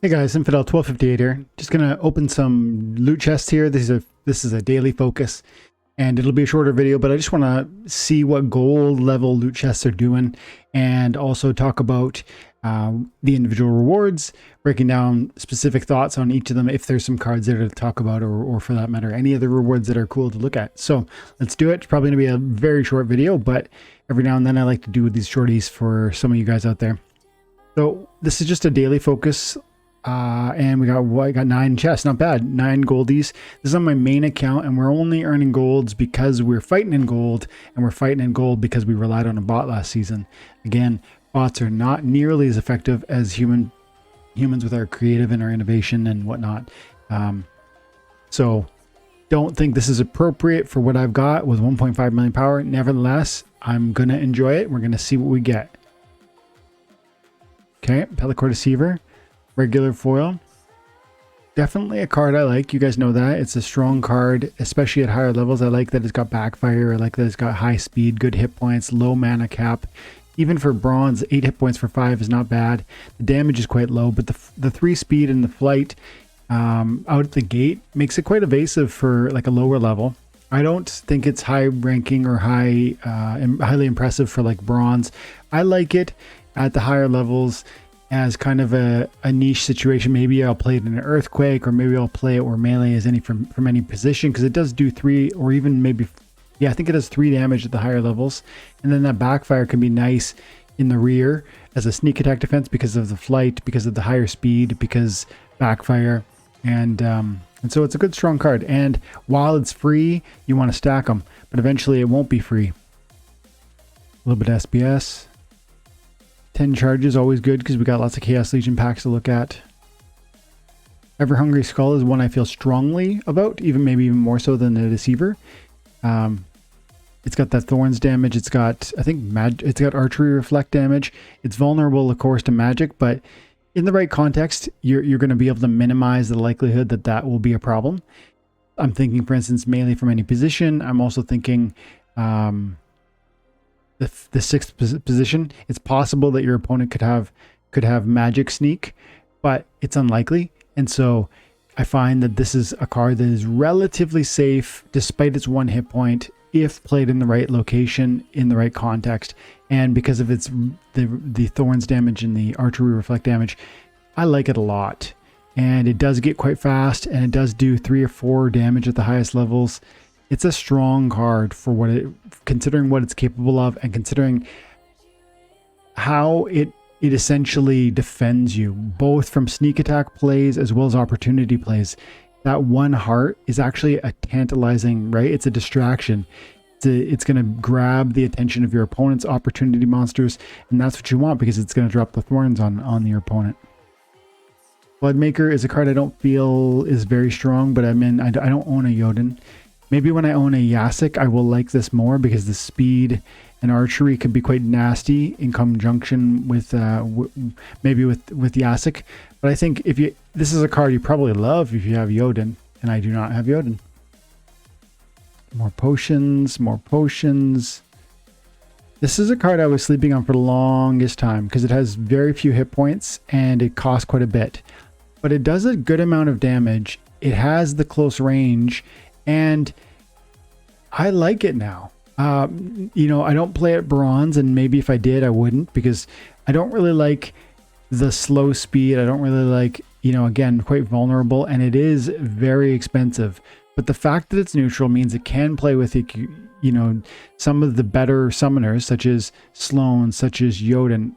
Hey guys, Infidel 1258 here. Just gonna open some loot chests here. This is a daily focus, and it'll be a shorter video, but I just want to see what gold level loot chests are doing, and also talk about the individual rewards, breaking down specific thoughts on each of them. If there's some cards there to talk about, or for that matter, any other rewards that are cool to look at. So let's do it. It's probably gonna be a very short video, but every now and then I like to do these shorties for some of you guys out there. So this is just a daily focus. And we got 9 chests, not bad, 9 goldies. This is on my main account, and we're only earning golds because we're fighting in gold, and we're fighting in gold because we relied on a bot last season. Again, bots are not nearly as effective as humans with our creative and our innovation and whatnot. So don't think this is appropriate for what I've got with 1.5 million power. Nevertheless, I'm gonna enjoy it. We're gonna see what we get. Okay, Pelicore Deceiver. Regular foil. Definitely a card I like. You guys know that. It's a strong card, especially at higher levels. I like that it's got backfire. I like that it's got high speed, good hit points, low mana cap. Even for bronze, 8 hit points for 5 is not bad. The damage is quite low, but the 3 speed and the flight out at the gate makes it quite evasive for like a lower level. I don't think it's high ranking or highly impressive for like bronze. I like it at the higher levels as kind of a niche situation. Maybe I'll play it in an earthquake, or maybe I'll play it where melee is from any position, because it does do 3, or even maybe, yeah, I think it does 3 damage at the higher levels. And then that backfire can be nice in the rear as a sneak attack defense because of the flight, because of the higher speed, because backfire, and so it's a good strong card. And while it's free, you want to stack them, but eventually it won't be free. A little bit of SBS. 10 charges, always good because we got lots of Chaos Legion packs to look at. Ever Hungry Skull is one I feel strongly about, maybe even more so than the Deceiver. It's got that Thorns damage. It's got, I think, it's got Archery Reflect damage. It's vulnerable, of course, to magic, but in the right context, you're going to be able to minimize the likelihood that that will be a problem. I'm thinking, for instance, melee from any position. I'm also thinking the 6th position. It's possible that your opponent could have magic sneak, but it's unlikely. And so I find that this is a card that is relatively safe despite its 1 hit point if played in the right location, in the right context. And because of its the Thorns damage and the Archery Reflect damage, I like it a lot. And it does get quite fast, and it does do 3 or 4 damage at the highest levels. It's a strong card for what considering what it's capable of, and considering how it essentially defends you, both from sneak attack plays as well as opportunity plays. That 1 heart is actually a tantalizing, right? It's a distraction. It's going to grab the attention of your opponent's opportunity monsters, and that's what you want because it's going to drop the thorns on your opponent. Bloodmaker is a card I don't feel is very strong, but I don't own a Jotun. Maybe when I own a Yasik, I will like this more because the speed and archery can be quite nasty in conjunction with maybe with Yasik. But I think this is a card you probably love if you have Jotun, and I do not have Jotun. More potions, more potions. This is a card I was sleeping on for the longest time because it has very few hit points and it costs quite a bit. But it does a good amount of damage. It has the close range, and I like it now. I don't play at bronze, and maybe if I did, I wouldn't, because I don't really like the slow speed. I don't really like, again, quite vulnerable, and it is very expensive. But the fact that it's neutral means it can play with it, some of the better summoners, such as Sloan, such as Jotun.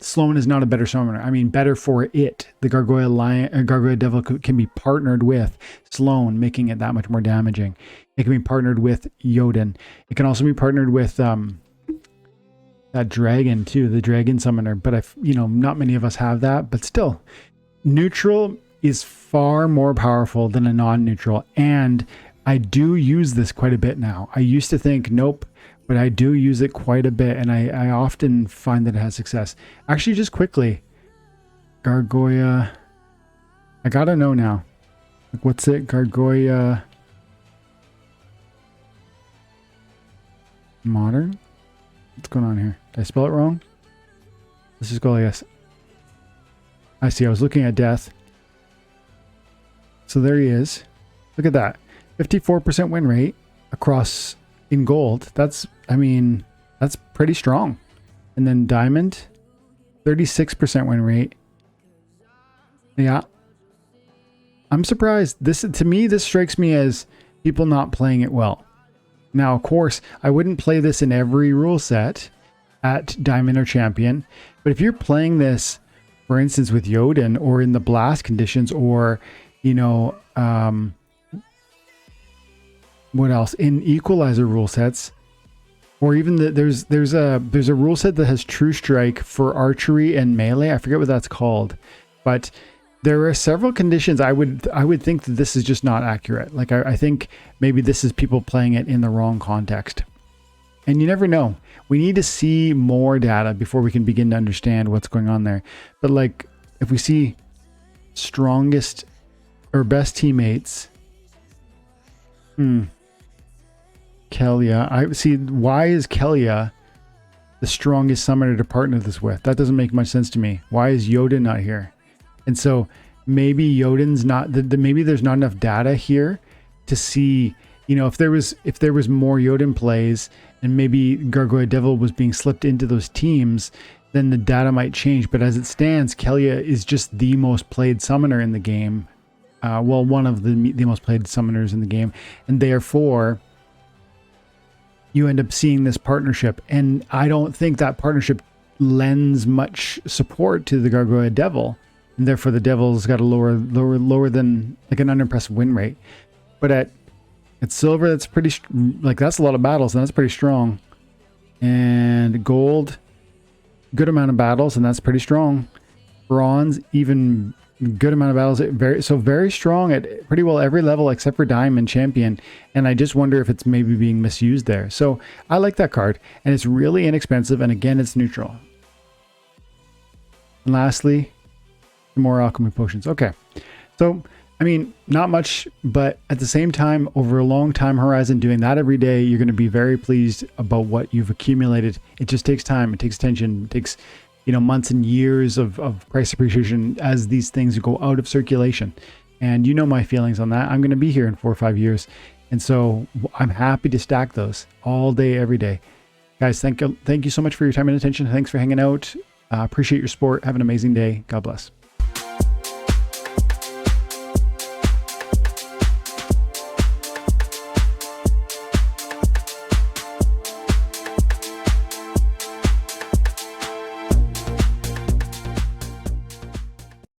Sloan is not a better summoner. I mean, better for it. The Gargoyle Devil can be partnered with Sloan, making it that much more damaging. It can be partnered with Jotun. It can also be partnered with that dragon too, the dragon summoner. But not many of us have that. But still, neutral is far more powerful than a non-neutral, and I do use this quite a bit now. I used to think nope, but I do use it quite a bit, and I often find that it has success. Actually, just quickly, Gargoyle, I gotta know now. Like, what's it? Gargoyle Modern? What's going on here? Did I spell it wrong? Let's just go like this. I see. I was looking at death. So there he is. Look at that. 54% win rate across in gold. That's, I mean, that's pretty strong. And then diamond, 36% win rate. Yeah. I'm surprised. This, to me, this strikes me as people not playing it well. Now, of course, I wouldn't play this in every rule set at Diamond or Champion. But if you're playing this, for instance, with Jotun or in the blast conditions, or, you know, what else? In Equalizer rule sets, or even there's a rule set that has True Strike for archery and melee. I forget what that's called, but there are several conditions. I would think that this is just not accurate. Like I think maybe this is people playing it in the wrong context. And you never know. We need to see more data before we can begin to understand what's going on there. But like if we see strongest or best teammates, Kelia. I see. Why is Kelia the strongest summoner to partner this with? That doesn't make much sense to me. Why is Jotun not here? And so maybe Jotun's not. Maybe there's not enough data here to see. You know, if there was more Jotun plays, and maybe Gargoyle Devil was being slipped into those teams, then the data might change. But as it stands, Kelia is just the most played summoner in the game. Well, one of the most played summoners in the game, and therefore you end up seeing this partnership. And I don't think that partnership lends much support to the Gargoyle Devil, and therefore the Devil's got a lower than like an unimpressive win rate. But at silver, that's pretty like that's a lot of battles, and that's pretty strong. And gold, good amount of battles, and that's pretty strong. Bronze, even good amount of battles, very strong at pretty well every level except for Diamond Champion. And I just wonder if it's maybe being misused there. So I like that card, and it's really inexpensive, and again, it's neutral. And lastly, more alchemy potions. Okay, so I mean, not much, but at the same time, over a long time horizon, doing that every day, you're going to be very pleased about what you've accumulated. It just takes time. It takes attention. It takes, you know, months and years of price appreciation as these things go out of circulation. And you know my feelings on that. I'm going to be here in 4 or 5 years. And so I'm happy to stack those all day, every day. Guys, thank you so much for your time and attention. Thanks for hanging out. Appreciate your support. Have an amazing day. God bless.